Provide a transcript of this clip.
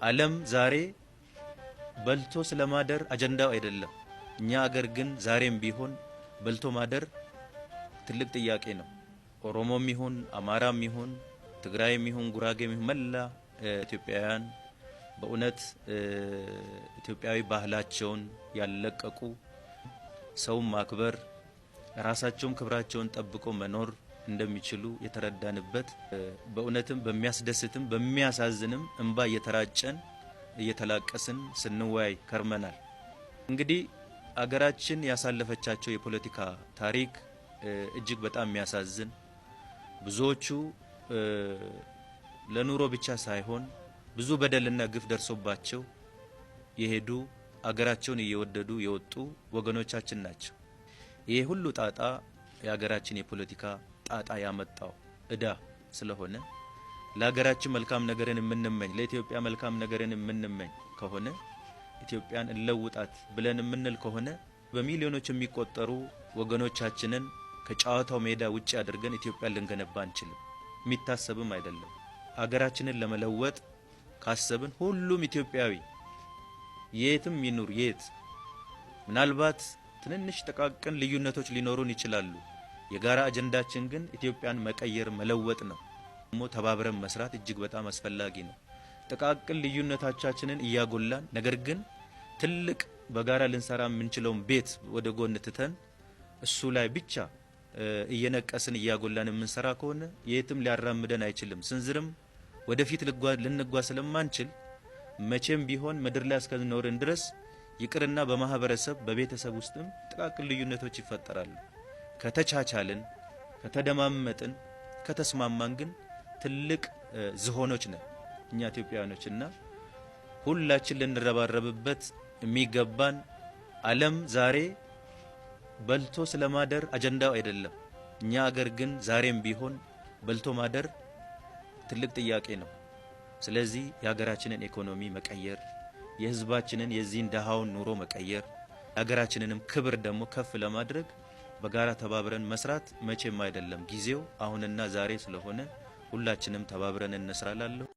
ዓለም ዛሬ በልቶ ስለማደር አጀንዳው አይደለም። እኛ አገር ግን ዛሬም ቢሆን በልቶ ማደር ትልቅ ጥያቄ ነው። ኦሮሞም ይሁን አማራም ይሁን ትግራይም ይሁን ጉራጌም ይሁን መላ ኢትዮጵያውያን በእውነት ኢትዮጵያዊ ባህላቸውን ያለቀቁ ሰውን ማክበር ራሳቸውን ክብራቸውን ጠብቆ መኖር እንደሚችሉ የተረዳንበት በእውነትም በሚያስደስትም በሚያሳዝንም እንባ እየተራጨን እየተላቀስን ስንወያይ ከርመናል። እንግዲህ አገራችን ያሳለፈቻቸው የፖለቲካ ታሪክ እጅግ በጣም የሚያሳዝን ብዙዎቹ ለኑሮ ብቻ ሳይሆን ብዙ በደልና ግፍ ደርሶባቸው የሄዱ አገራቸውን እየወደዱ የወጡ ወገኖቻችን ናቸው። ይሄ ሁሉ ጣጣ የአገራችን የፖለቲካ ጣጣ ያመጣው እዳ ስለሆነ ለሀገራችን መልካም ነገርን የምንመኝ ለኢትዮጵያ መልካም ነገርን የምንመኝ ከሆነ ኢትዮጵያን እንለውጣት ብለን የምንል ከሆነ በሚሊዮኖች የሚቆጠሩ ወገኖቻችንን ከጫዋታው ሜዳ ውጪ አድርገን ኢትዮጵያን ልንገነባ አንችልም። የሚታሰብም አይደለም። አገራችንን ለመለወጥ ካሰብን ሁሉም ኢትዮጵያዊ የትም ይኑር የት ምናልባት ትንንሽ ጥቃቅን ልዩነቶች ሊኖሩን ይችላሉ። የጋራ አጀንዳችን ግን ኢትዮጵያን መቀየር መለወጥ ነው። ደግሞ ተባብረን መስራት እጅግ በጣም አስፈላጊ ነው። ጥቃቅን ልዩነቶቻችንን እያጎላን ነገር ግን ትልቅ በጋራ ልንሰራ የምንችለውን ቤት ወደ ጎን ትተን እሱ ላይ ብቻ እየነቀስን እያጎላን የምንሰራ ከሆነ የትም ሊያራምደን አይችልም። ስንዝርም ወደፊት ልንጓዝ ስለማንችል መቼም ቢሆን ምድር ላይ እስከኖርን ድረስ ይቅርና በማህበረሰብ በቤተሰብ ውስጥም ጥቃቅን ልዩነቶች ይፈጠራሉ። ከተቻቻልን ከተደማመጥን ከተስማማን ግን ትልቅ ዝሆኖች ነን እኛ ኢትዮጵያውያኖችና ሁላችን ልንረባረብበት የሚገባን ዓለም ዛሬ በልቶ ስለማደር አጀንዳው አይደለም። እኛ አገር ግን ዛሬም ቢሆን በልቶ ማደር ትልቅ ጥያቄ ነው። ስለዚህ የሀገራችንን ኢኮኖሚ መቀየር የህዝባችንን የዚህን ደሃውን ኑሮ መቀየር የሀገራችንንም ክብር ደግሞ ከፍ ለማድረግ በጋራ ተባብረን መስራት መቼም አይደለም ጊዜው አሁንና ዛሬ ስለሆነ ሁላችንም ተባብረን እንስራላለሁ።